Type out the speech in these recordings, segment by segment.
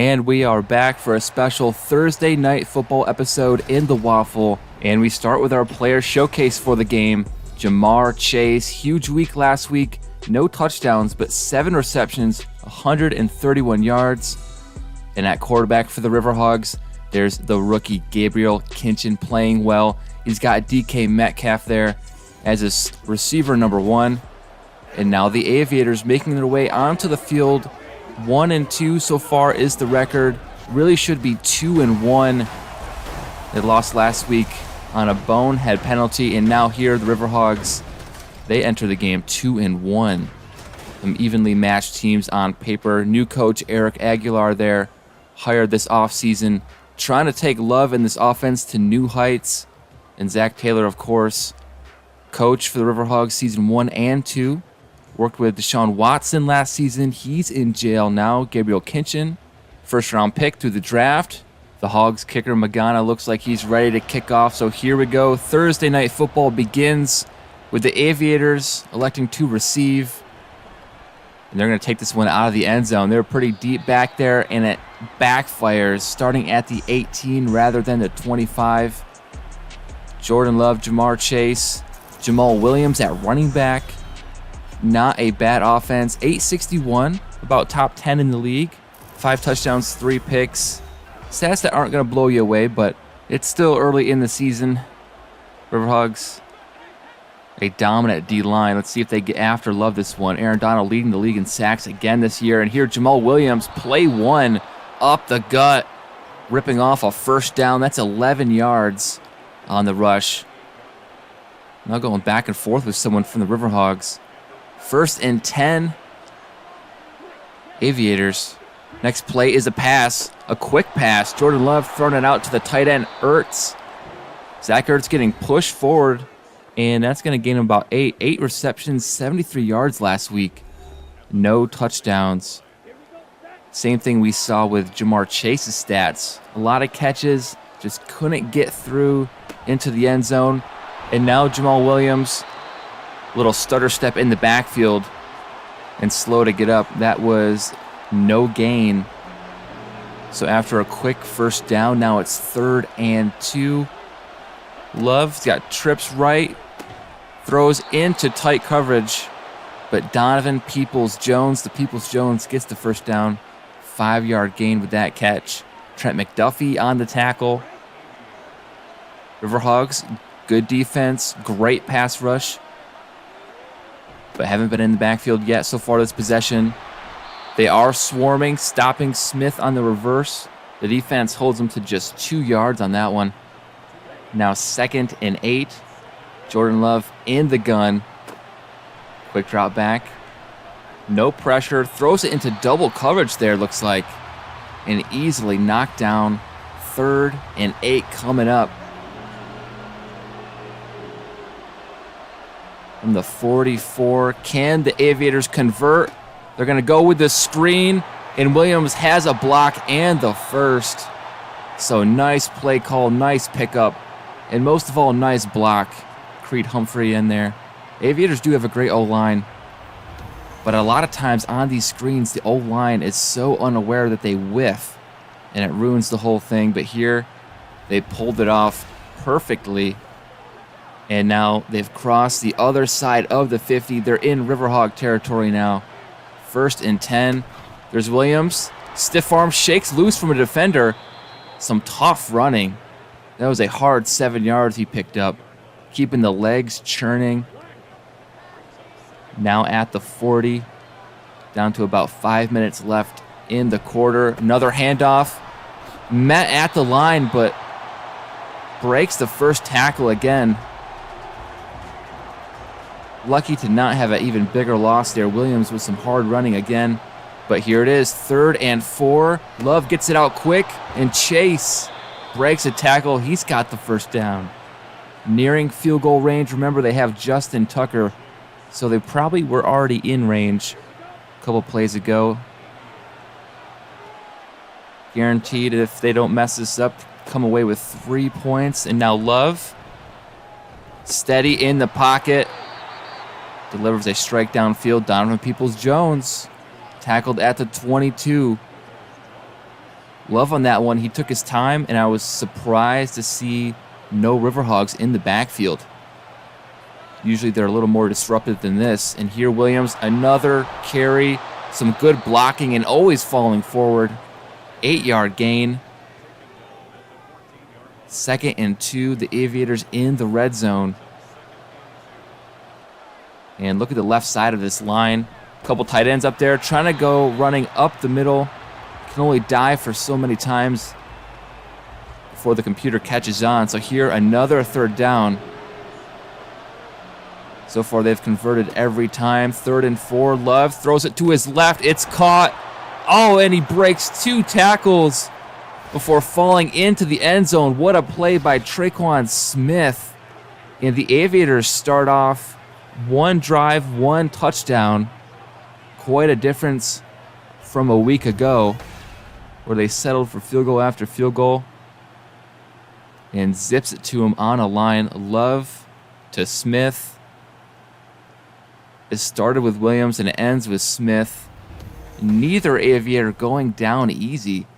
And we are back for a special Thursday night football episode in the WAFL. And we start with our player showcase for the game. Jamar Chase, huge week last week. No touchdowns, but 7 receptions, 131 yards. And at quarterback for the River Hogs, there's the rookie Gabriel Kinchin playing well. He's got DK Metcalf there as his receiver number 1. And now the Aviators making their way onto the field. 1-2 so far is the record. Really should be 2-1. They lost last week on a bonehead penalty, and now here the River Hogs, they enter the game 2-1. Some evenly matched teams on paper. New coach Eric Aguilar there, hired this offseason, trying to take Love in this offense to new heights. And Zach Taylor, of course, coach for the River Hogs season 1 and 2. Worked with Deshaun Watson last season. He's in jail now. Gabriel Kinchin, first-round pick through the draft. The Hogs kicker Magana looks like he's ready to kick off. So here we go. Thursday night football begins with the Aviators electing to receive. And they're going to take this one out of the end zone. They're pretty deep back there, and it backfires starting at the 18 rather than the 25. Jordan Love, Jamar Chase, Jamal Williams at running back. Not a bad offense. 861, about top 10 in the league. 5 touchdowns, 3 picks. Stats that aren't going to blow you away, but it's still early in the season. River Hogs, a dominant D-line. Let's see if they get after Love this one. Aaron Donald leading the league in sacks again this year. And here Jamal Williams, play 1, up the gut, ripping off a first down. That's 11 yards on the rush. Now going back and forth with someone from the River Hogs. 1st and 10. Aviators. Next play is a pass, a quick pass. Jordan Love throwing it out to the tight end, Ertz. Zach Ertz getting pushed forward, and that's going to gain him about 8. 8 receptions, 73 yards last week. No touchdowns. Same thing we saw with Jamar Chase's stats. A lot of catches, just couldn't get through into the end zone. And now Jamal Williams, little stutter step in the backfield and slow to get up. That was no gain. So after a quick first down, now it's 3rd and 2. Love's got trips right, throws into tight coverage, but Donovan Peoples-Jones, gets the first down. 5-yard gain with that catch. Trent McDuffie on the tackle. River Hogs, good defense, great pass rush, but haven't been in the backfield yet so far this possession. They are swarming, stopping Smith on the reverse. The defense holds him to just 2 yards on that one. Now 2nd and 8. Jordan Love in the gun. Quick drop back. No pressure. Throws it into double coverage there, looks like. And easily knocked down. 3rd and 8 coming up. From the 44. Can the Aviators convert? They're going to go with the screen, and Williams has a block and the first. So nice play call, nice pickup, and most of all, nice block. Creed Humphrey in there. Aviators do have a great O-line, but a lot of times on these screens, the O-line is so unaware that they whiff, and it ruins the whole thing. But here, they pulled it off perfectly, and now they've crossed the other side of the 50. They're in River Hog territory now. 1st and 10. There's Williams. Stiff arm shakes loose from a defender. Some tough running. That was a hard 7 yards he picked up. Keeping the legs churning. Now at the 40. Down to about 5 minutes left in the quarter. Another handoff. Met at the line, but breaks the first tackle again. Lucky to not have an even bigger loss there. Williams with some hard running again. But here it is, 3rd and 4. Love gets it out quick, and Chase breaks a tackle. He's got the first down. Nearing field goal range. Remember, they have Justin Tucker, so they probably were already in range a couple plays ago. Guaranteed if they don't mess this up, come away with 3 points. And now Love, steady in the pocket. Delivers a strike downfield. Donovan Peoples-Jones tackled at the 22. Love on that one. He took his time, and I was surprised to see no River Hogs in the backfield. Usually they're a little more disruptive than this. And here Williams, another carry, some good blocking, and always falling forward. 8-yard gain. 2nd and 2, the Aviators in the red zone. And look at the left side of this line. A couple tight ends up there trying to go running up the middle. Can only dive for so many times before the computer catches on. So here, another 3rd down. So far, they've converted every time. 3rd and 4. Love throws it to his left. It's caught. Oh, and he breaks 2 tackles before falling into the end zone. What a play by Traquan Smith. And the Aviators start off 1 drive, 1 touchdown. Quite a difference from a week ago, where they settled for field goal after field goal. And zips it to him on a line. Love to Smith. It started with Williams and it ends with Smith. Neither Aviator going down easy.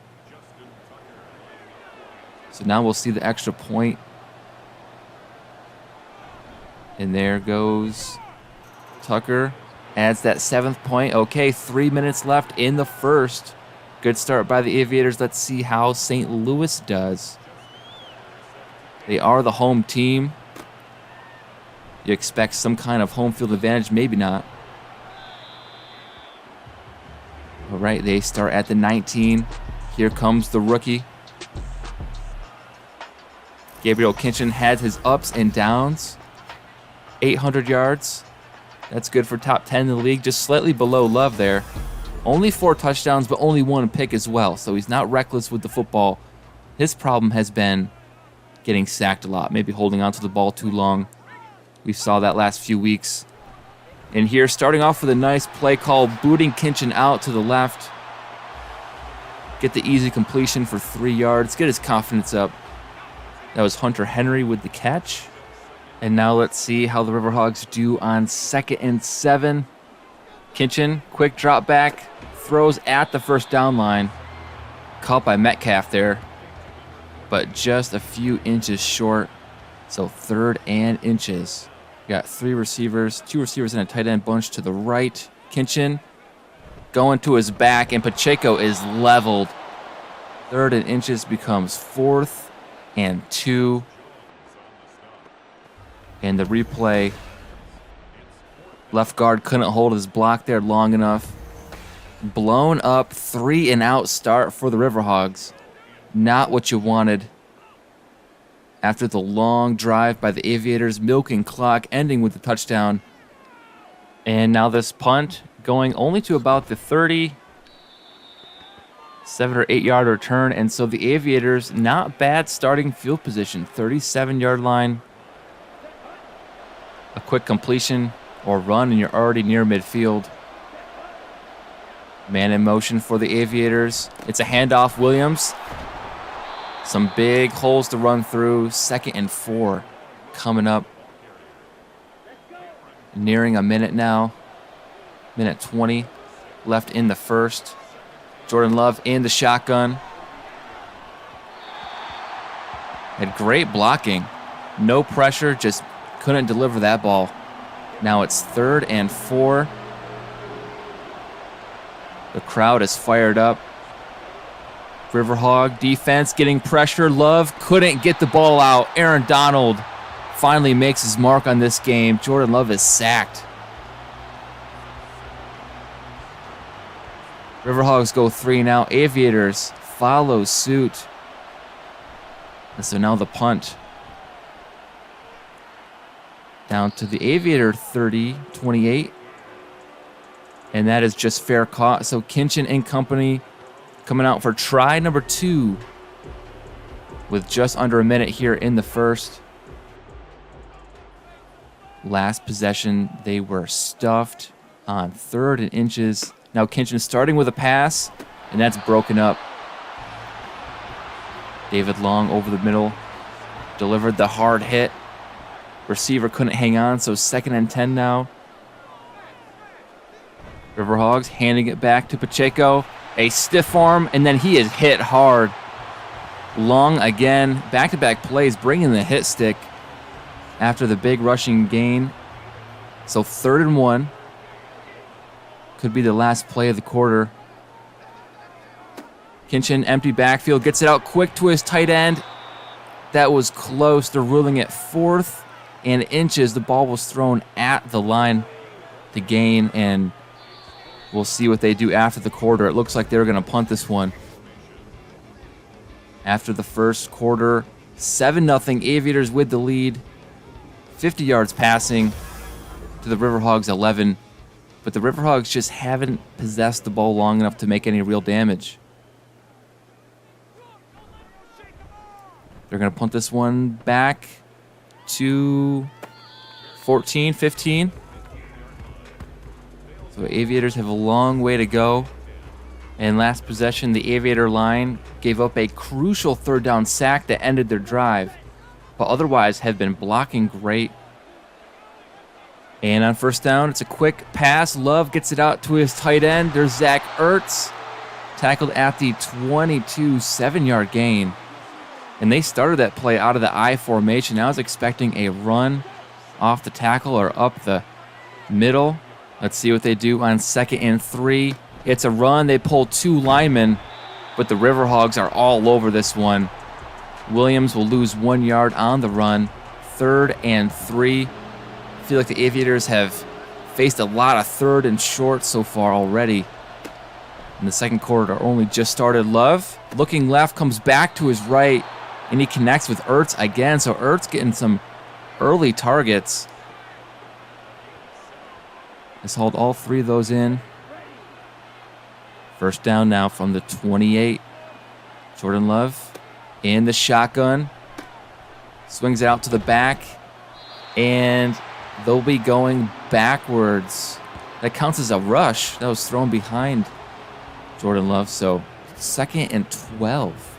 So now we'll see the extra point. And there goes Tucker. Adds that 7th point. Okay, 3 minutes left in the first. Good start by the Aviators. Let's see how St. Louis does. They are the home team. You expect some kind of home field advantage, maybe not. All right, they start at the 19. Here comes the rookie. Gabriel Kinchin had his ups and downs. 800 yards. That's good for top 10 in the league. Just slightly below Love there. Only 4 touchdowns, but only 1 pick as well. So he's not reckless with the football. His problem has been getting sacked a lot, maybe holding on to the ball too long. We saw that last few weeks. And here, starting off with a nice play call, booting Kinchin out to the left. Get the easy completion for 3 yards. Get his confidence up. That was Hunter Henry with the catch. And now let's see how the River Hogs do on 2nd and 7. Kinchin, quick drop back, throws at the 1st down line. Caught by Metcalf there, but just a few inches short. So 3rd and inches. Got 3 receivers, 2 receivers and a tight end bunch to the right. Kinchin going to his back, and Pacheco is leveled. 3rd and inches becomes 4th and 2. And the replay, left guard couldn't hold his block there long enough. Blown up 3-and-out start for the River Hogs. Not what you wanted. After the long drive by the Aviators, milking clock, ending with the touchdown. And now this punt going only to about the 30, 7 or 8 yard return. And so the Aviators, not bad starting field position, 37-yard line. A quick completion or run, and you're already near midfield. Man in motion for the Aviators. It's a handoff, Williams. Some big holes to run through. 2nd and 4 coming up. Nearing a minute now. Minute 20 left in the first. Jordan Love in the shotgun. Had great blocking. No pressure, just couldn't deliver that ball. Now it's 3rd and 4. The crowd is fired up. River Hog defense getting pressure. Love couldn't get the ball out. Aaron Donald finally makes his mark on this game. Jordan Love is sacked. River Hogs go 3 now. Aviators follow suit. And so now the punt. Down to the Aviator 30, 28. And that is just fair caught. So Kinchin and company coming out for try number 2 with just under a minute here in the first. Last possession, they were stuffed on 3rd and inches. Now Kinchin starting with a pass, and that's broken up. David Long over the middle, delivered the hard hit. Receiver couldn't hang on, so 2nd and 10 now. River Hogs handing it back to Pacheco. A stiff arm, and then he is hit hard. Long again, back-to-back plays, bringing the hit stick after the big rushing gain. So 3rd and 1. Could be the last play of the quarter. Kinchin, empty backfield, gets it out quick to his tight end. That was close. They're ruling it 4th and inches. The ball was thrown at the line to gain, and we'll see what they do after the quarter. It looks like they're going to punt this one. After the first quarter, 7-0 Aviators with the lead. 50 yards passing to the River Hogs 11. But the River Hogs just haven't possessed the ball long enough to make any real damage. They're going to punt this one back to 14, 15. So Aviators have a long way to go. And last possession, the Aviator line gave up a crucial 3rd down sack that ended their drive, but otherwise have been blocking great. And on 1st down, it's a quick pass. Love gets it out to his tight end. There's Zach Ertz, tackled at the 22, 7-yard gain. And they started that play out of the I formation. I was expecting a run off the tackle or up the middle. Let's see what they do on 2nd and 3. It's a run. They pull 2 linemen, but the River Hogs are all over this one. Williams will lose 1 yard on the run. 3rd and 3. I feel like the Aviators have faced a lot of 3rd and short so far already. In the second quarter, only just started. Love, looking left, comes back to his right, and he connects with Ertz again. So Ertz getting some early targets. Has hauled all 3 of those in. 1st down now from the 28. Jordan Love in the shotgun. Swings it out to the back. And they'll be going backwards. That counts as a rush. That was thrown behind Jordan Love. So 2nd and 12.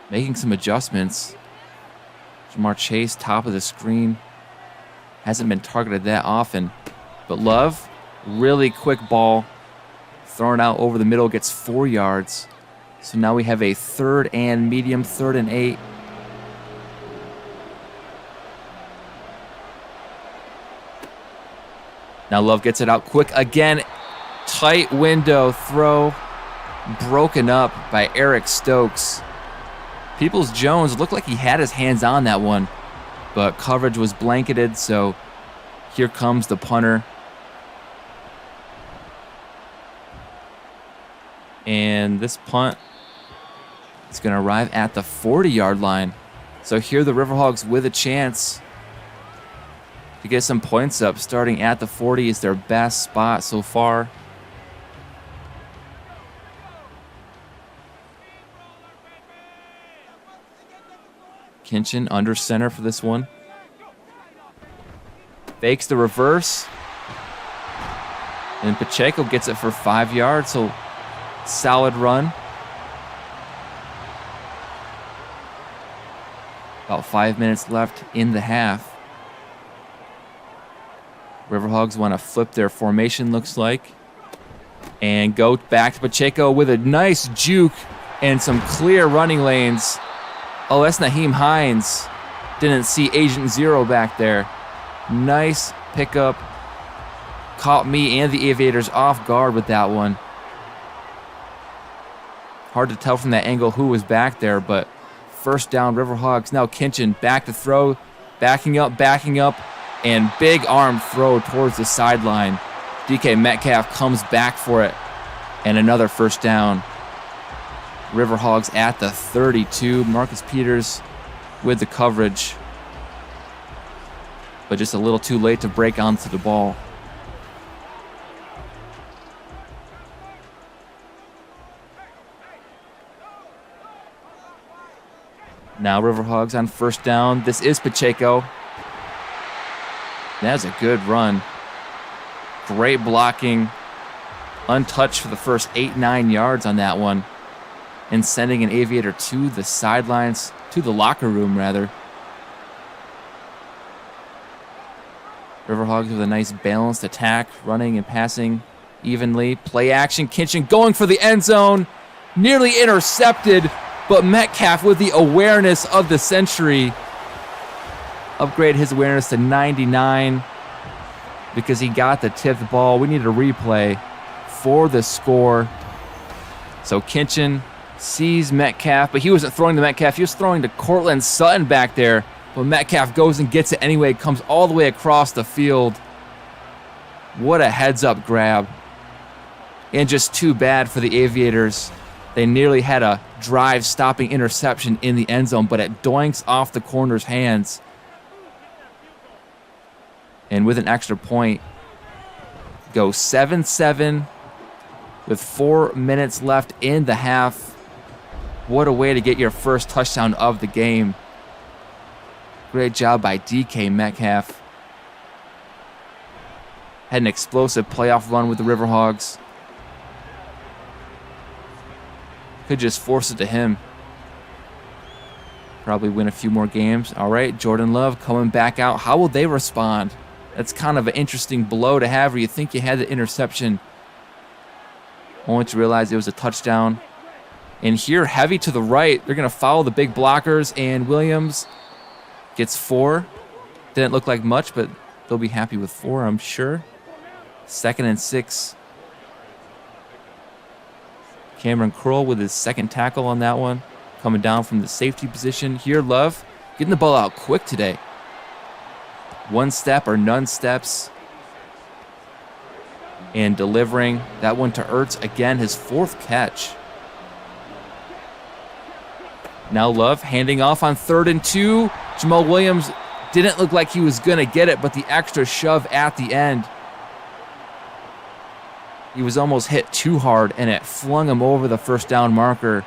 Making some adjustments. Jamar Chase, top of the screen. Hasn't been targeted that often. But Love, really quick ball. Thrown out over the middle, gets 4 yards. So now we have a 3rd and medium, 3rd and 8. Now Love gets it out quick again. Tight window throw. Broken up by Eric Stokes. Peoples-Jones looked like he had his hands on that one, but coverage was blanketed, so here comes the punter. And this punt is going to arrive at the 40-yard line. So here the River Hogs with a chance to get some points up. Starting at the 40 is their best spot so far. Kinchin under center for this one. Fakes the reverse. And Pacheco gets it for 5 yards, so solid run. About 5 minutes left in the half. River Hogs want to flip their formation, looks like. And go back to Pacheco with a nice juke and some clear running lanes. Oh, that's Naheem Hines. Didn't see Agent Zero back there. Nice pickup. Caught me and the Aviators off guard with that one. Hard to tell from that angle who was back there, but 1st down, River Hogs. Now Kinchin back to throw. Backing up, and big arm throw towards the sideline. DK Metcalf comes back for it. And another 1st down. River Hogs at the 32. Marcus Peters with the coverage, but just a little too late to break onto the ball. Now River Hogs on 1st down. This is Pacheco. That's a good run. Great blocking. Untouched for the first 8-9 yards on that one. And sending an Aviator to the sidelines, to the locker room, rather. River Hogs with a nice balanced attack, running and passing evenly. Play action, Kinchin going for the end zone. Nearly intercepted, but Metcalf with the awareness of the century. Upgrade his awareness to 99 because he got the tipped ball. We need a replay for the score. So Kinchin sees Metcalf, but he wasn't throwing to Metcalf. He was throwing to Cortland Sutton back there. But Metcalf goes and gets it anyway, comes all the way across the field. What a heads-up grab. And just too bad for the Aviators. They nearly had a drive-stopping interception in the end zone, but it doinks off the corner's hands. And with an extra point, go 7-7 with 4 minutes left in the half. What a way to get your first touchdown of the game. Great job by DK Metcalf. Had an explosive playoff run with the River Hogs. Could just force it to him. Probably win a few more games. All right, Jordan Love coming back out. How will they respond? That's kind of an interesting blow to have where you think you had the interception, only to realize it was a touchdown. And here, heavy to the right. They're going to follow the big blockers, and Williams gets 4. Didn't look like much, but they'll be happy with 4, I'm sure. 2nd and 6. Cameron Kroll with his second tackle on that one. Coming down from the safety position. Here, Love getting the ball out quick today. 1 step or none steps. And delivering that one to Ertz. Again, his 4th catch. Now Love handing off on 3rd and 2. Jamal Williams didn't look like he was going to get it, but the extra shove at the end. He was almost hit too hard, and it flung him over the first down marker.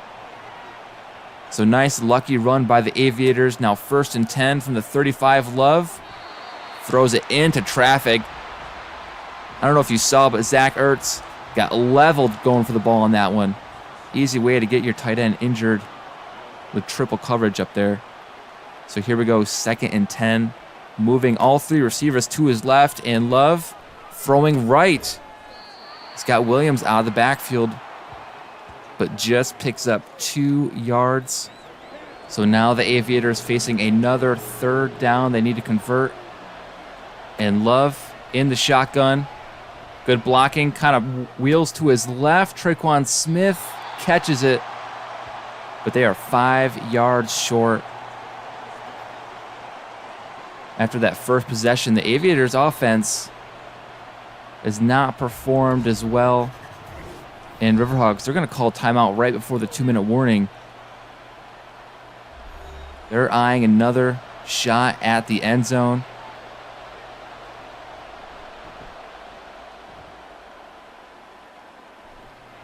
So nice, lucky run by the Aviators. Now 1st and 10 from the 35. Love throws it into traffic. I don't know if you saw, but Zach Ertz got leveled going for the ball on that one. Easy way to get your tight end injured with triple coverage up there. So here we go, 2nd and 10. Moving all 3 receivers to his left, and Love throwing right. He's got Williams out of the backfield, but just picks up 2 yards. So now the Aviators facing another 3rd down. They need to convert. And Love in the shotgun. Good blocking, kind of wheels to his left. Traquan Smith catches it, but they are 5 yards short. After that first possession, the Aviators' offense has not performed as well. And River Hogs, they're going to call timeout right before the 2-minute warning. They're eyeing another shot at the end zone.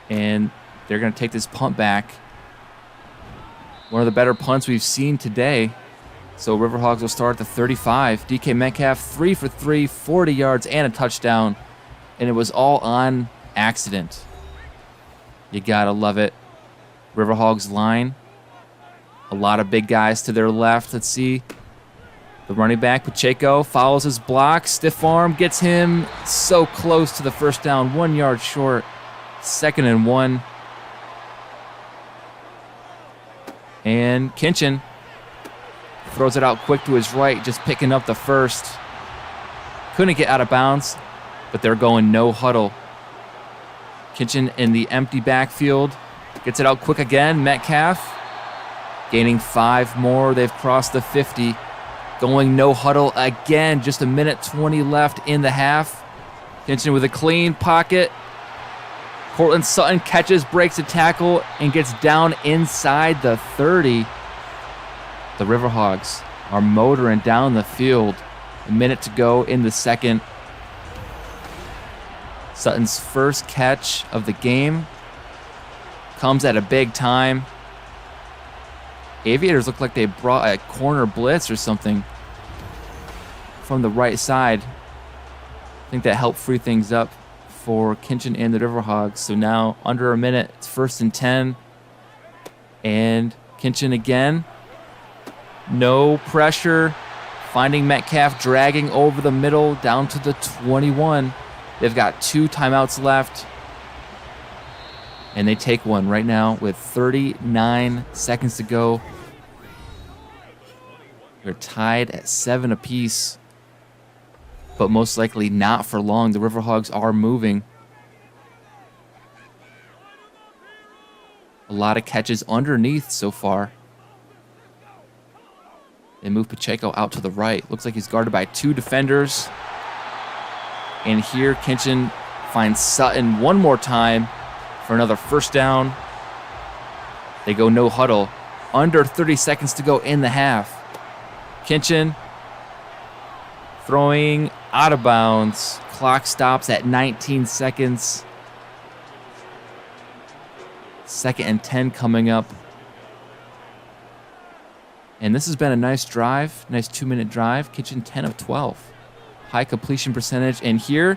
And they're going to take this punt back. One of the better punts we've seen today. So River Hogs will start at the 35. DK Metcalf, 3 for 3, 40 yards and a touchdown. And it was all on accident. You gotta love it. River Hogs line. A lot of big guys to their left. Let's see. The running back, Pacheco, follows his block. Stiff arm gets him so close to the first down. 1 yard short. 2nd and 1. And Kinchin throws it out quick to his right, just picking up the first. Couldn't get out of bounds, but they're going no huddle. Kinchin in the empty backfield. Gets it out quick again. Metcalf gaining 5 more. They've crossed the 50. Going no huddle again. Just 1:20 left in the half. Kinchin with a clean pocket. Cortland Sutton catches, breaks a tackle, and gets down inside the 30. The River Hogs are motoring down the field. 1 minute to go in the second. Sutton's first catch of the game comes at a big time. Aviators look like they brought a corner blitz or something from the right side. I think that helped free things up for Kinchin and the River Hogs. So now under a minute, it's 1st and 10. And Kinchin again. No pressure. Finding Metcalf, dragging over the middle down to the 21. They've got 2 timeouts left. And they take one right now with 39 seconds to go. They're tied at 7 apiece. But most likely not for long. The River Hogs are moving. A lot of catches underneath so far. They move Pacheco out to the right. Looks like he's guarded by 2 defenders. And here Kinchin finds Sutton one more time for another first down. They go no huddle. Under 30 seconds to go in the half. Kinchin throwing out of bounds. Clock stops at 19 seconds. 2nd and 10 coming up. And this has been a nice drive, nice 2-minute drive. Kinchin 10 of 12. High completion percentage. And here,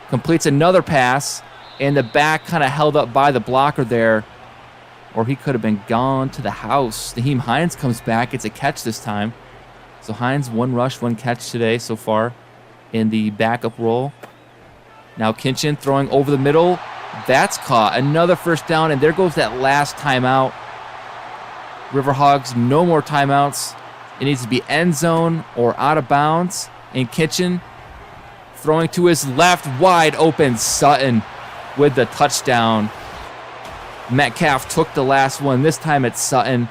completes another pass. And the back kind of held up by the blocker there. Or he could have been gone to the house. Naheem Hines comes back. It's a catch this time. So Hines, 1 rush, 1 catch today so far in the backup role. Now Kinchin throwing over the middle. That's caught. Another first down. And there goes that last timeout. River Hogs, no more timeouts. It needs to be end zone or out of bounds. And Kinchin throwing to his left, wide open. Sutton with the touchdown. Metcalf took the last one. This time it's Sutton.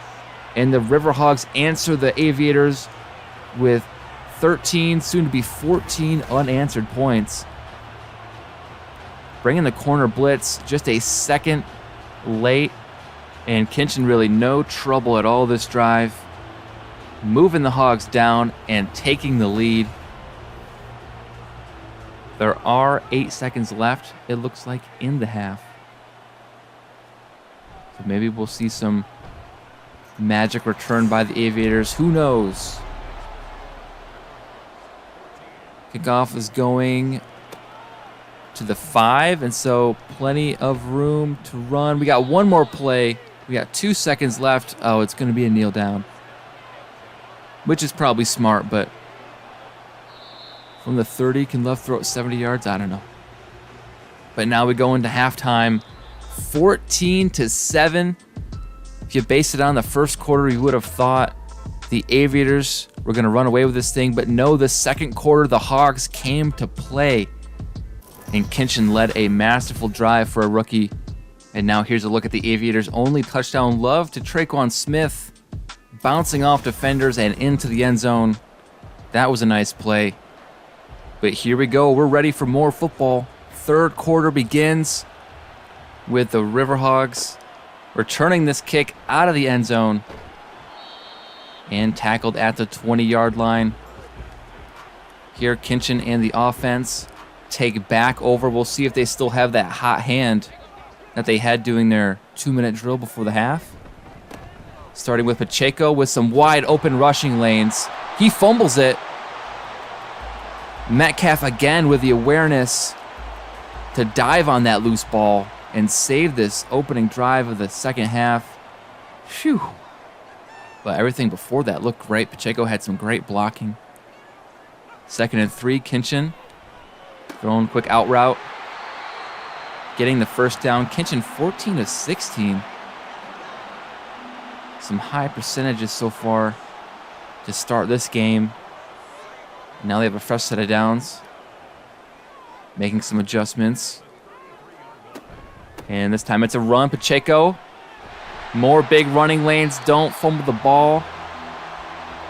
And the River Hogs answer the Aviators with 13, soon to be 14 unanswered points. Bringing the corner blitz just a second late. And Kinchin really no trouble at all this drive. Moving the Hogs down and taking the lead. There are 8 seconds left, it looks like, in the half. So maybe we'll see some magic return by the Aviators. Who knows? Kickoff is going to the 5, and so plenty of room to run. We got one more play. We got 2 seconds left. Oh, it's going to be a kneel down, which is probably smart, but from the 30, can Love throw it 70 yards? I don't know. But now we go into halftime, 14-7. If you base it on the first quarter, you would have thought the Aviators were going to run away with this thing, but no, the second quarter, the Hogs came to play. And Kinchin led a masterful drive for a rookie. And now here's a look at the Aviators' only touchdown. Love to Traquan Smith, bouncing off defenders and into the end zone. That was a nice play. But here we go. We're ready for more football. Third quarter begins with the River Hogs returning this kick out of the end zone and tackled at the 20-yard line. Here, Kinchin and the offense take back over. We'll see if they still have that hot hand that they had doing their 2-minute drill before the half. Starting with Pacheco with some wide open rushing lanes. He fumbles it. Metcalf again with the awareness to dive on that loose ball and save this opening drive of the second half. Phew. But everything before that looked great. Pacheco had some great blocking. 2nd and 3, Kinchin throwing quick out route. Getting the first down. Kinchin 14 of 16. Some high percentages so far to start this game. Now they have a fresh set of downs. Making some adjustments. And this time it's a run. Pacheco. More big running lanes. Don't fumble the ball.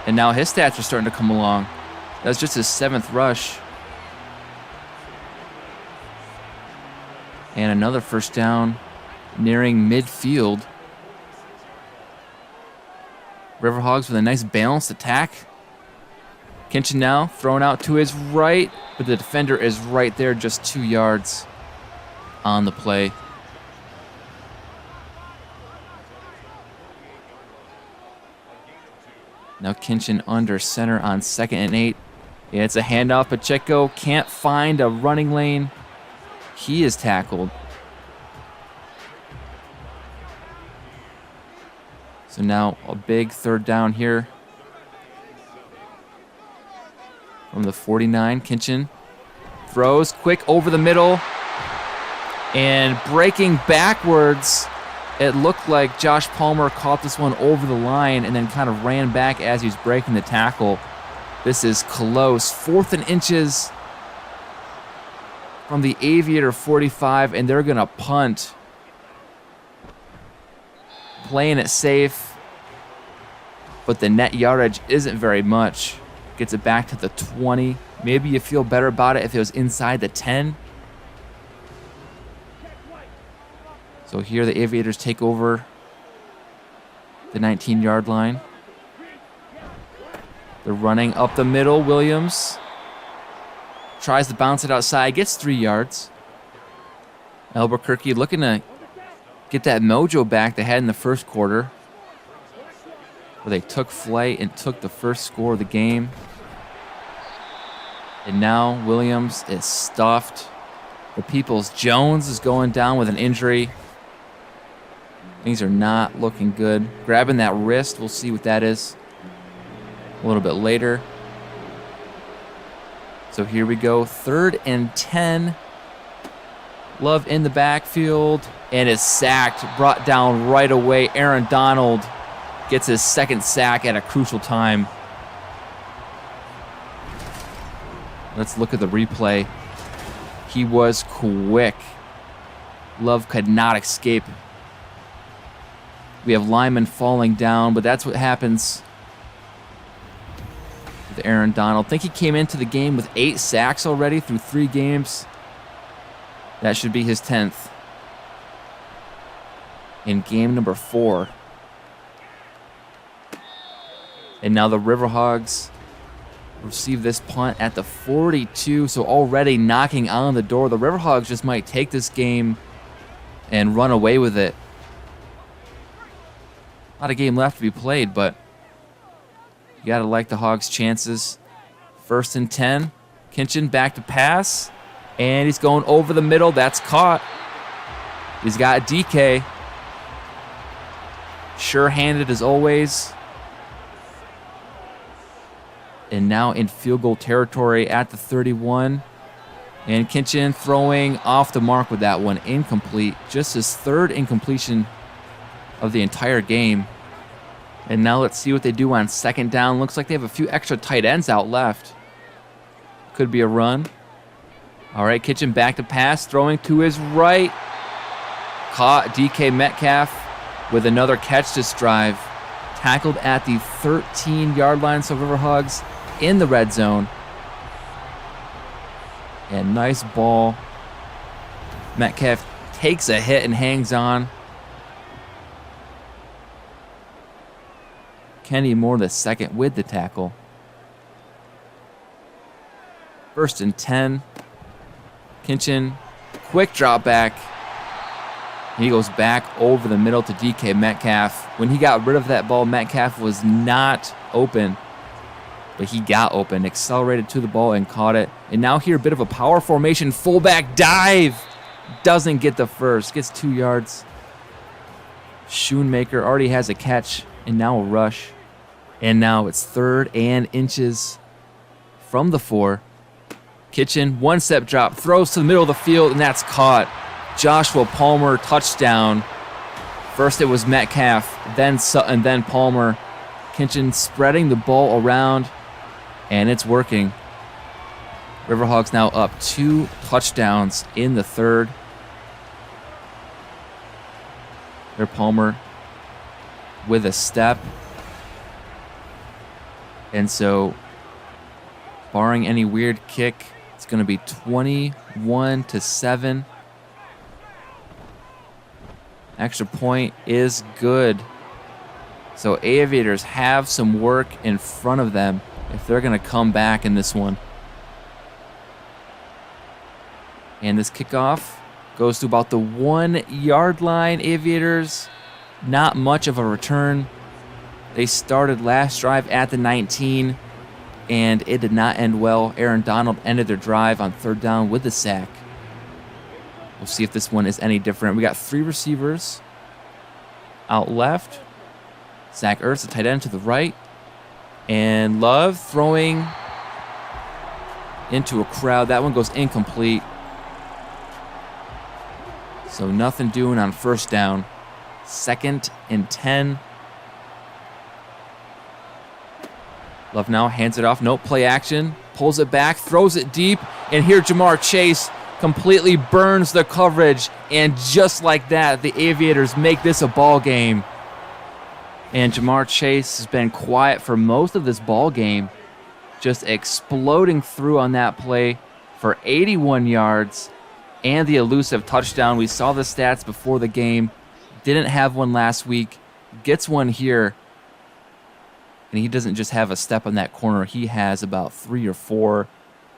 And now his stats are starting to come along. That's just his 7th rush. And another first down nearing midfield. River Hogs with a nice balanced attack. Kinchin now thrown out to his right, but the defender is right there, just 2 yards on the play. Now Kinchin under center on 2nd and 8. Yeah, it's a handoff. Pacheco can't find a running lane. He is tackled. So now a big third down here. from the 49. Kinchin throws quick over the middle. And breaking backwards, it looked like Josh Palmer caught this one over the line and then kind of ran back as he was breaking the tackle. This is close. 4th and inches from the Aviator 45, and they're going to punt. Playing it safe, but the net yardage isn't very much. Gets it back to the 20. Maybe you feel better about it if it was inside the 10. So here the Aviators take over the 19-yard line. They're running up the middle. Williams tries to bounce it outside, gets 3 yards. Albuquerque looking to get that mojo back they had in the first quarter, where they took flight and took the first score of the game. And now Williams is stuffed. The Peoples Jones is going down with an injury. Things are not looking good. Grabbing that wrist, we'll see what that is a little bit later. So here we go, 3rd and 10. Love in the backfield and is sacked, brought down right away. Aaron Donald gets his 2nd sack at a crucial time. Let's look at the replay. He was quick. Love could not escape. We have linemen falling down, but that's what happens with Aaron Donald. I think he came into the game with 8 sacks already through 3 games. That should be his 10th in game number 4. And now the River Hogs receive this punt at the 42, so already knocking on the door. The River Hogs just might take this game and run away with it. Not a game left to be played, but you got to like the Hogs' chances. 1st and 10. Kinchin back to pass. And he's going over the middle. That's caught. He's got DK. Sure-handed as always. And now in field goal territory at the 31. And Kinchin throwing off the mark with that one. Incomplete. Just his 3rd incompletion of the entire game. And now let's see what they do on 2nd down. Looks like they have a few extra tight ends out left. Could be a run. All right, Kinchin back to pass, throwing to his right. Caught DK Metcalf with another catch this drive. Tackled at the 13-yard line, so River Hogs in the red zone. And nice ball. Metcalf takes a hit and hangs on. Kenny Moore the second with the tackle. 1st and 10. Kinchin, quick drop back. He goes back over the middle to DK Metcalf. When he got rid of that ball, Metcalf was not open, but he got open, accelerated to the ball and caught it. And now here, a bit of a power formation, fullback dive. Doesn't get the first, gets 2 yards. Schoonmaker already has a catch, and now a rush. And now it's 3rd and inches from the 4. Kinchin, 1-step drop, throws to the middle of the field, and that's caught. Joshua Palmer, touchdown. First it was Metcalf, then Sutton, then Palmer. Kinchin spreading the ball around, and it's working. River Hogs now up 2 touchdowns in the 3rd. There Palmer with a step. And so, barring any weird kick, it's going to be 21-7. Extra point is good. So Aviators have some work in front of them if they're going to come back in this one. And this kickoff goes to about the 1-yard line. Aviators, not much of a return. They started last drive at the 19, and it did not end well. Aaron Donald ended their drive on 3rd down with the sack. We'll see if this one is any different. We got 3 receivers out left. Zach Ertz, the tight end, to the right. And Love throwing into a crowd. That one goes incomplete. So nothing doing on first down. 2nd and 10. Love now hands it off. Nope, play action. Pulls it back, throws it deep. And here Jamar Chase completely burns the coverage. And just like that, the Aviators make this a ball game. And Jamar Chase has been quiet for most of this ball game. Just exploding through on that play for 81 yards and the elusive touchdown. We saw the stats before the game. Didn't have one last week. Gets one here. And he doesn't just have a step on that corner. He has about 3 or 4.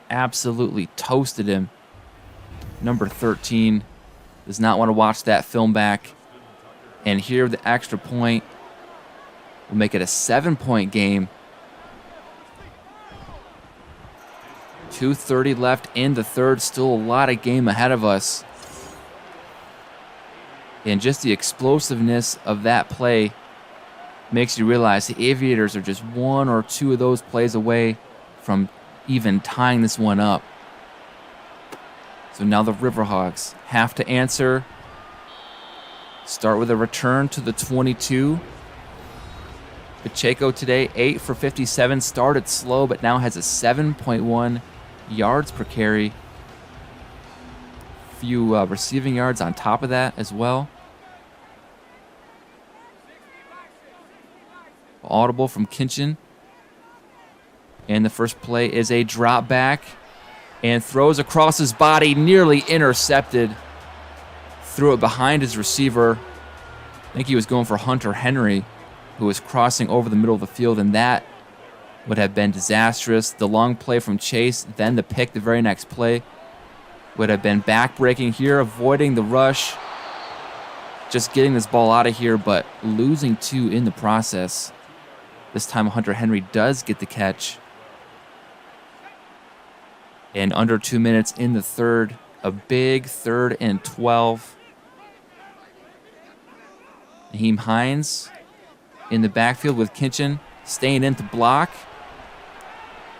Absolutely toasted him. Number 13 does not want to watch that film back. And here the extra point will make it a 7-point game. 2:30 left in the third. Still a lot of game ahead of us. And just the explosiveness of that play makes you realize the Aviators are just 1 or 2 of those plays away from even tying this one up. So now the River Hogs have to answer. Start with a return to the 22. Pacheco today, 8 for 57. Started slow, but now has a 7.1 yards per carry. Few receiving yards on top of that as well. Audible from Kinchin. And the first play is a drop back. And throws across his body, nearly intercepted. Threw it behind his receiver. I think he was going for Hunter Henry, who was crossing over the middle of the field, and that would have been disastrous. The long play from Chase, then the pick the very next play, would have been back-breaking here, avoiding the rush. Just getting this ball out of here, but losing 2 in the process. This time Hunter Henry does get the catch. And under 2 minutes in the third, a big 3rd and 12. Naheem Hines in the backfield with Kinchin staying in to block.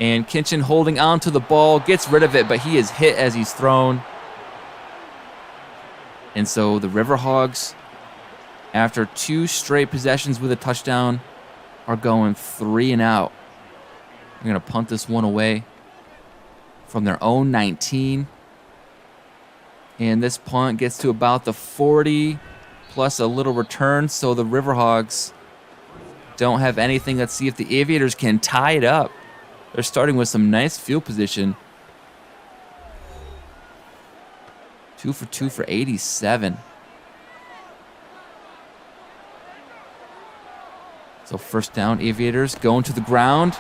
And Kinchin holding on to the ball, gets rid of it, but he is hit as he's thrown. And so the River Hogs, after 2 straight possessions with a touchdown, are going 3 and out. They're going to punt this one away from their own 19. And this punt gets to about the 40 plus a little return. So the River Hogs don't have anything. Let's see if the Aviators can tie it up. They're starting with some nice field position. 2 for 2 for 87. So first down, Aviators going to the ground.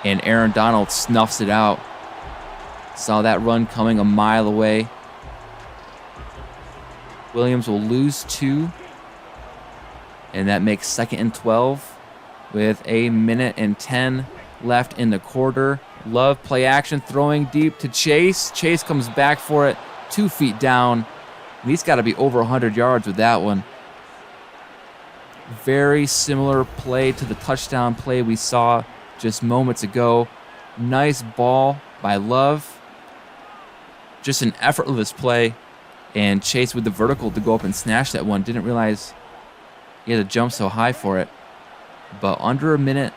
And Aaron Donald snuffs it out. Saw that run coming a mile away. Williams will lose 2. And that makes 2nd and 12 with 1:10 left in the quarter. Love play action, throwing deep to Chase. Chase comes back for it, 2 feet down. And he's got to be over 100 yards with that one. Very similar play to the touchdown play we saw just moments ago. Nice ball by Love. Just an effortless play. And Chase with the vertical to go up and snatch that one. Didn't realize he had to jump so high for it. But under a minute,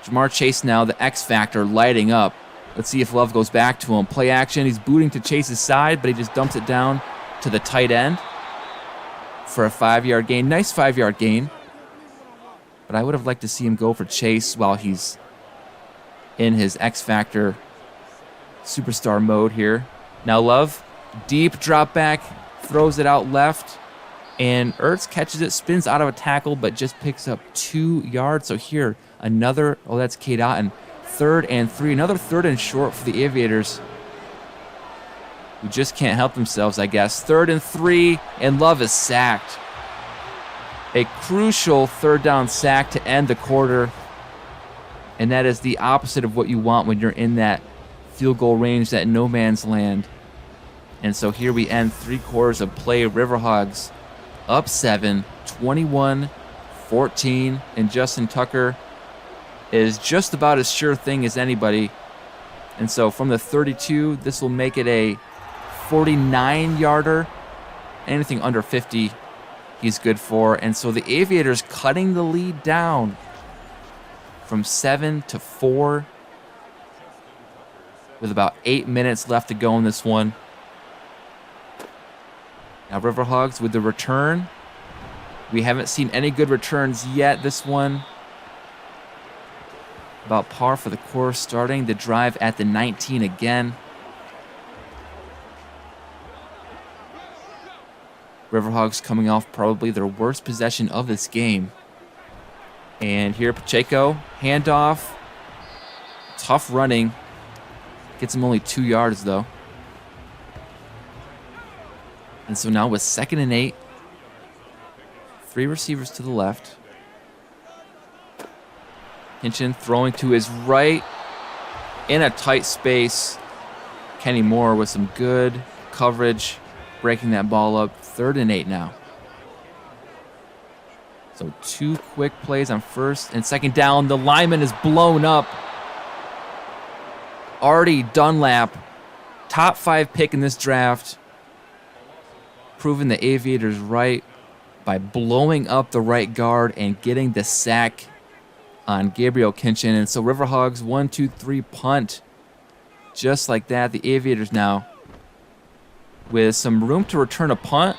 Jamar Chase now, the X factor, lighting up. Let's see if Love goes back to him. Play action. He's booting to Chase's side, but he just dumps it down to the tight end for a 5-yard gain. Nice 5-yard gain. But I would have liked to see him go for Chase while he's in his X factor superstar mode here. Now Love, deep drop back, throws it out left. And Ertz catches it, spins out of a tackle, but just picks up 2 yards. So here, another, oh, that's Cade Otten. 3rd and 3, another 3rd and short for the Aviators, who just can't help themselves, I guess. 3rd and 3, and Love is sacked. A crucial 3rd down sack to end the quarter. And that is the opposite of what you want when you're in that field goal range, that no man's land. And so here we end 3 quarters of play. River Hogs up 7, 21-14, and Justin Tucker is just about as sure thing as anybody And so from the 32, this will make it a 49-yarder. Anything under 50, he's good for. And so the Aviators cutting the lead down from 7 to 4 with about 8 minutes left to go in this one. Now River Hogs with the return. We haven't seen any good returns yet. This one about par for the course, starting the drive at the 19 again. River Hogs coming off probably their worst possession of this game. And here Pacheco, handoff. Tough running. Gets him only 2 yards though. And so now with 2nd and 8, 3 receivers to the left. Hinchin throwing to his right in a tight space. Kenny Moore with some good coverage, breaking that ball up. 3rd and 8 now. So 2 quick plays on 1st and 2nd down. The lineman is blown up. Artie Dunlap, top 5 pick in this draft, proving the Aviators right by blowing up the right guard and getting the sack on Gabriel Kinchin. And so River Hogs 1-2-3 punt. Just like that, the Aviators now with some room to return a punt.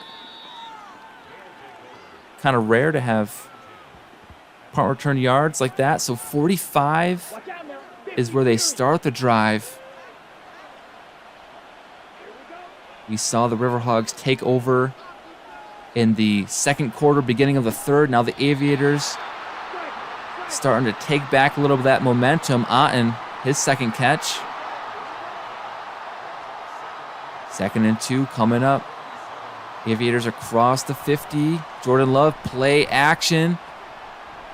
Kind of rare to have punt return yards like that. So 45 is where they start the drive. We saw the River Hogs take over in the 2nd quarter, beginning of the 3rd. Now the Aviators starting to take back a little bit of that momentum. Otten, his 2nd catch. 2nd and 2 coming up. Aviators across the 50. Jordan Love, play action.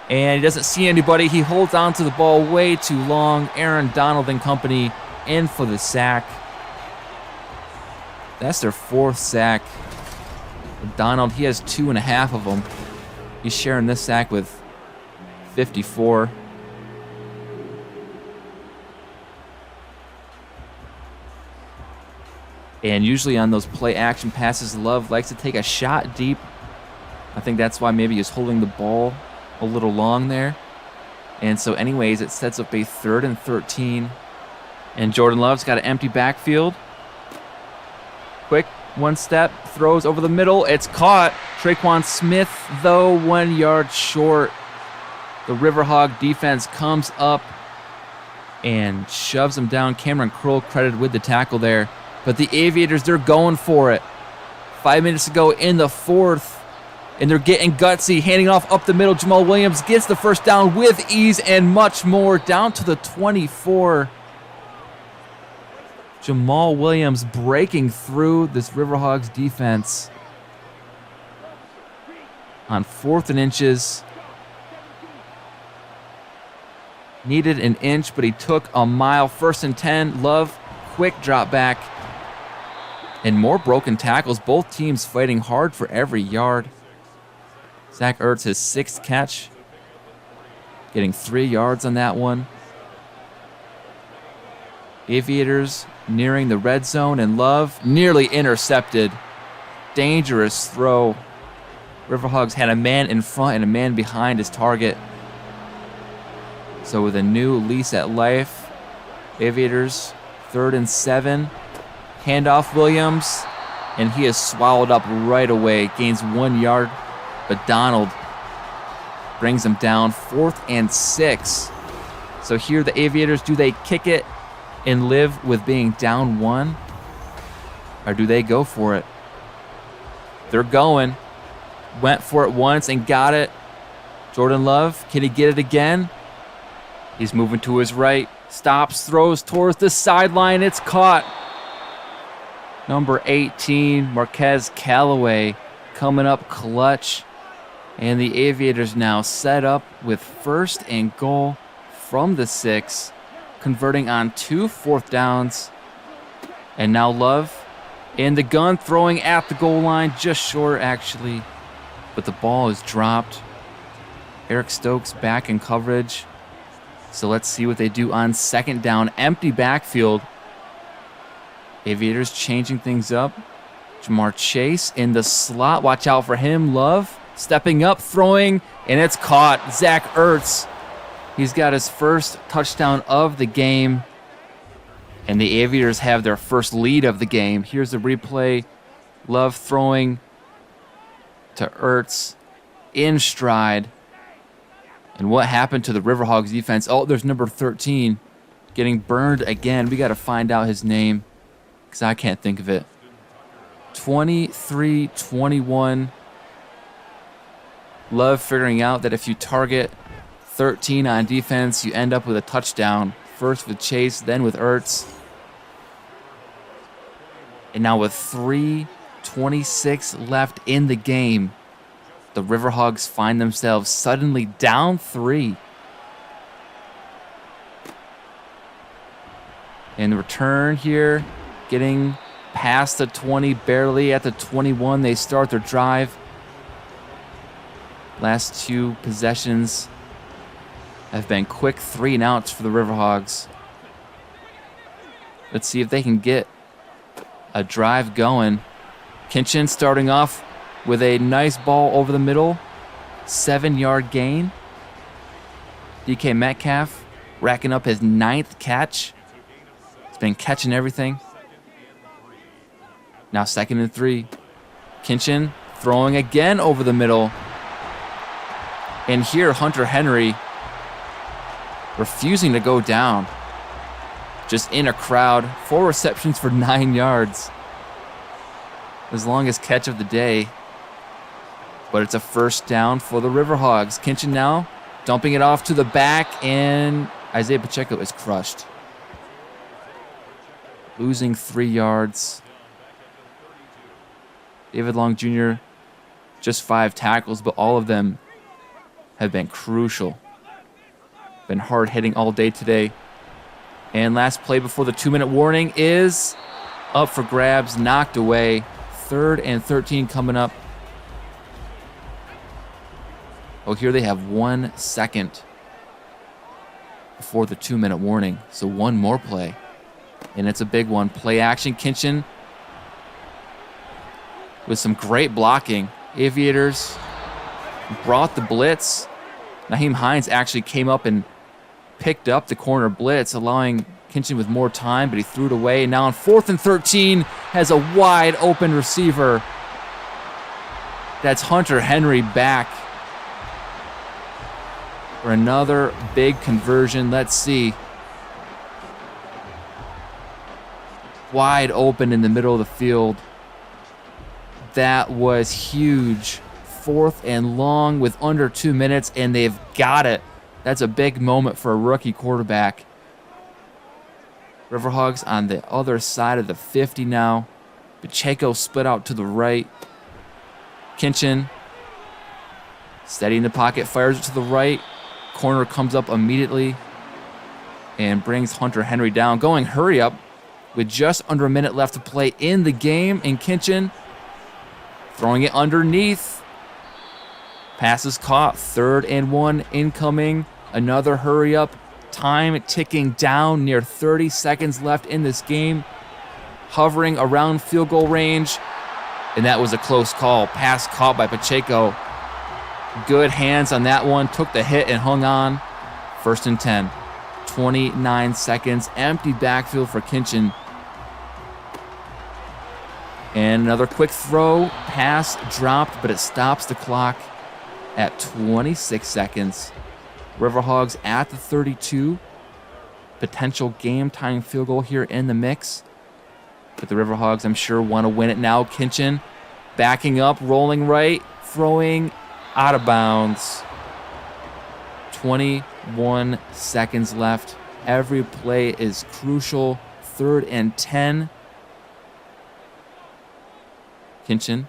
And he doesn't see anybody. He holds on to the ball way too long. Aaron Donald and company in for the sack. That's their 4th sack. Donald, he has 2.5 of them. He's sharing this sack with 54. And usually on those play action passes, Love likes to take a shot deep. I think that's why maybe he's holding the ball a little long there. And so anyways, it sets up a 3rd and 13. And Jordan Love's got an empty backfield. Quick 1 step, throws over the middle. It's caught. Traquan Smith, though, 1 yard short. The River Hog defense comes up and shoves him down. Cameron Kroll credited with the tackle there. But the Aviators, they're going for it. 5 minutes to go in the 4th. And they're getting gutsy, handing off up the middle. Jamal Williams gets the 1st down with ease and much more. Down to the 24. Jamal Williams breaking through this River Hogs defense. On 4th and inches. Needed an inch, but he took a mile. 1st and 10. Love, quick drop back. And more broken tackles. Both teams fighting hard for every yard. Zach Ertz, his 6th catch. Getting 3 yards on that one. Aviators nearing the red zone, and Love nearly intercepted. Dangerous throw. River Hogs had a man in front and a man behind his target. So with a new lease at life, Aviators 3rd and 7. Handoff Williams, and he is swallowed up right away. Gains 1 yard, but Donald brings him down. 4th and 6. So here the Aviators, do they kick it and live with being down 1? Or do they go for it? They're going. Went for it once and got it. Jordan Love, can he get it again? He's moving to his right. Stops, throws towards the sideline. It's caught. Number 18, Marquez Callaway, coming up clutch. And the Aviators now set up with 1st and goal from the 6, converting on 2 4th downs. And now Love in the gun, throwing at the goal line, just short actually. But the ball is dropped. Eric Stokes back in coverage. So let's see what they do on second down. Empty backfield. Aviators changing things up. Jamar Chase in the slot. Watch out for him. Love stepping up, throwing, and it's caught. Zach Ertz. He's got his first touchdown of the game. And the Aviators have their first lead of the game. Here's the replay. Love throwing to Ertz in stride. And what happened to the River Hogs defense? Oh, there's number 13 getting burned again. We got to find out his name because I can't think of it. 23-21. Love figuring out that if you target 13 on defense, you end up with a touchdown. First with Chase, then with Ertz. And now with 3:26 left in the game, the River Hogs find themselves suddenly down 3. And the return here, getting past the 20, barely at the 21. They start their drive. Last 2 possessions have been quick 3 and outs for the River Hogs. Let's see if they can get a drive going. Kinchin starting off with a nice ball over the middle. 7-yard gain. DK Metcalf racking up his 9th catch. He's been catching everything. Now 2nd and 3. Kinchin throwing again over the middle. And here Hunter Henry refusing to go down. Just in a crowd. 4 receptions for 9 yards. His longest catch of the day. But it's a first down for the River Hogs. Kinchin now dumping it off to the back, and Isaiah Pacheco is crushed. Losing 3 yards. David Long Jr., just 5 tackles, but all of them have been crucial. Been hard hitting all day today. And last play before the 2-minute warning is up for grabs, knocked away. 3rd and 13 coming up. Oh, here they have 1 second before the 2-minute warning. So one more play. And it's a big one. Play action. Kinchin with some great blocking. Aviators brought the blitz. Nyheim Hines actually came up and picked up the corner blitz, allowing Kinchin with more time, but he threw it away. And now on 4th and 13 has a wide open receiver. That's Hunter Henry back for another big conversion. Let's see. Wide open in the middle of the field. That was huge. 4th and long with under 2 minutes, and they've got it. That's a big moment for a rookie quarterback. River Hogs on the other side of the 50 now. Pacheco split out to the right. Kinchin steady in the pocket, fires it to the right. Corner comes up immediately and brings Hunter Henry down. Going hurry up with just under a minute left to play in the game. And Kinchin throwing it underneath. Pass is caught. 3rd and 1 incoming. Another hurry up. Time ticking down, near 30 seconds left in this game. Hovering around field goal range. And that was a close call. Pass caught by Pacheco. Good hands on that one. Took the hit and hung on. 1st and 10. 29 seconds. Empty backfield for Kinchin. And another quick throw. Pass dropped, but it stops the clock at 26 seconds. River Hogs at the 32. Potential game-time field goal here in the mix. But the River Hogs, I'm sure, want to win it now. Kinchin backing up, rolling right, throwing out of bounds. 21 seconds left. Every play is crucial. 3rd and 10. Kinchin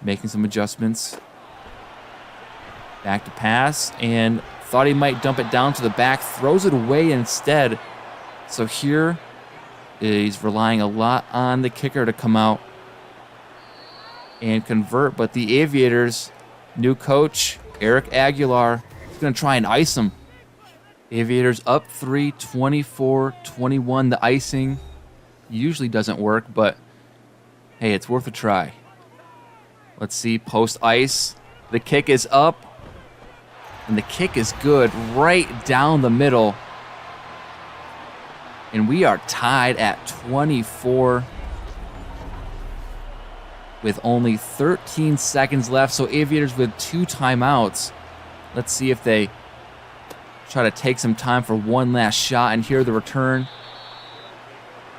making some adjustments. Back to pass, and thought he might dump it down to the back. Throws it away instead. So here he's relying a lot on the kicker to come out and convert. But the Aviators, new coach, Eric Aguilar, is going to try and ice him. Aviators up 3, 24-21. The icing usually doesn't work, but hey, it's worth a try. Let's see, post ice. The kick is up, and the kick is good right down the middle. And we are tied at 24 with only 13 seconds left. So Aviators with 2 timeouts. Let's see if they try to take some time for one last shot. And here the return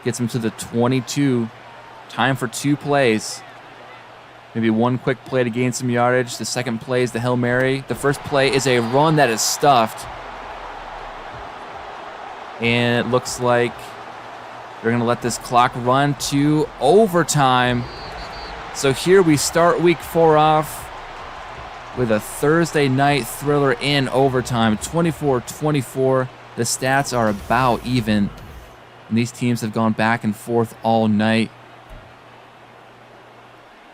gets them to the 22. Time for 2 plays. Maybe one quick play to gain some yardage. The second play is the Hail Mary. The first play is a run that is stuffed. And it looks like they're going to let this clock run to overtime. So here we start week 4 off with a Thursday night thriller in overtime. 24-24. The stats are about even. And these teams have gone back and forth all night.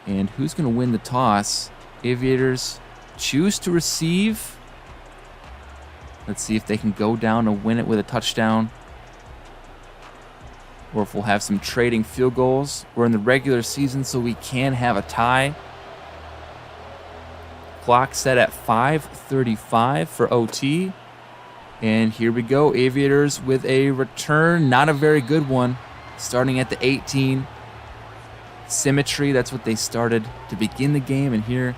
And who's going to win the toss? Aviators choose to receive. Let's see if they can go down and win it with a touchdown. Or if we'll have some trading field goals. We're in the regular season, so we can have a tie. Clock set at 5:35 for OT. And here we go. Aviators with a return. Not a very good one. Starting at the 18. Symmetry, that's what they started to begin the game. And here,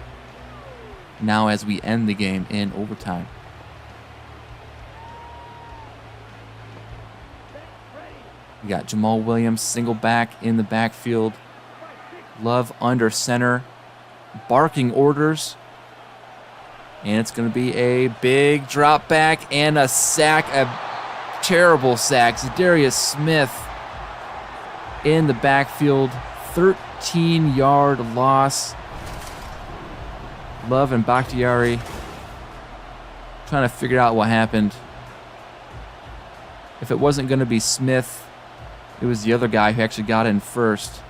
now as we end the game in overtime. We got Jamal Williams, single back in the backfield. Love under center. Barking orders. And it's going to be a big drop back and a sack. A terrible sack. Zadarius Smith in the backfield. 13-yard loss. Love and Bakhtiari trying to figure out what happened. If it wasn't going to be Smith, it was the other guy who actually got in first.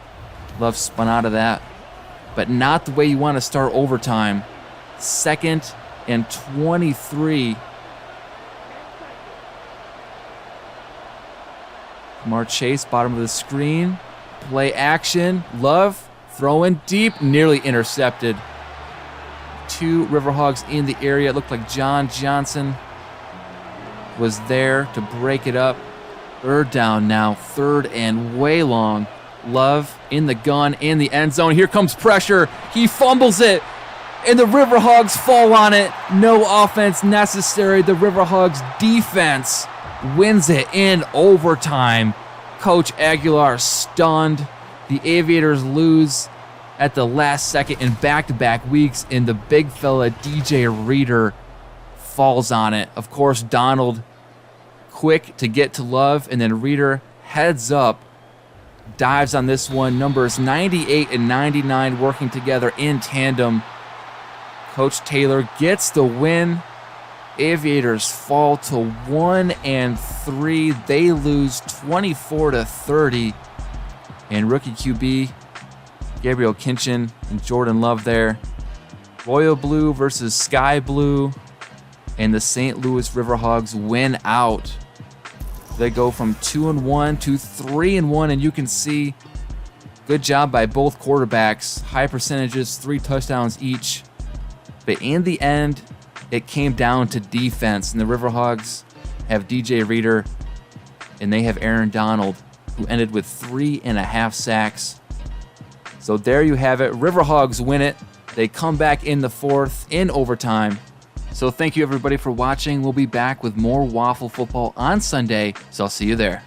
Love spun out of that. But not the way you want to start overtime. 2nd and 23. Jamar Chase, bottom of the screen. Play action. Love throwing deep. Nearly intercepted. 2 River Hogs in the area. It looked like John Johnson was there to break it up. 3rd down now. 3rd and way long. Love in the gun in the end zone. Here comes pressure. He fumbles it. And the River Hogs fall on it. No offense necessary. The River Hogs defense wins it in overtime. Coach Aguilar stunned. The Aviators lose at the last second in back-to-back weeks, and the big fella DJ Reader falls on it. Of course, Donald quick to get to Love, and then Reader heads up, dives on this one. Numbers 98 and 99 working together in tandem. Coach Taylor gets the win. Aviators fall to 1-3. They lose 24-30. And rookie QB Gabriel Kinchin and Jordan Love there. Royal Blue versus Sky Blue. And the St. Louis River Hogs win out. They go from 2-1 to 3-1, and you can see good job by both quarterbacks. High percentages, 3 touchdowns each. But in the end, it came down to defense, and the River Hogs have DJ Reader, and they have Aaron Donald, who ended with 3.5 sacks. So there you have it. River Hogs win it. They come back in the 4th in overtime. So thank you everybody for watching. We'll be back with more WAFL football on Sunday, so I'll see you there.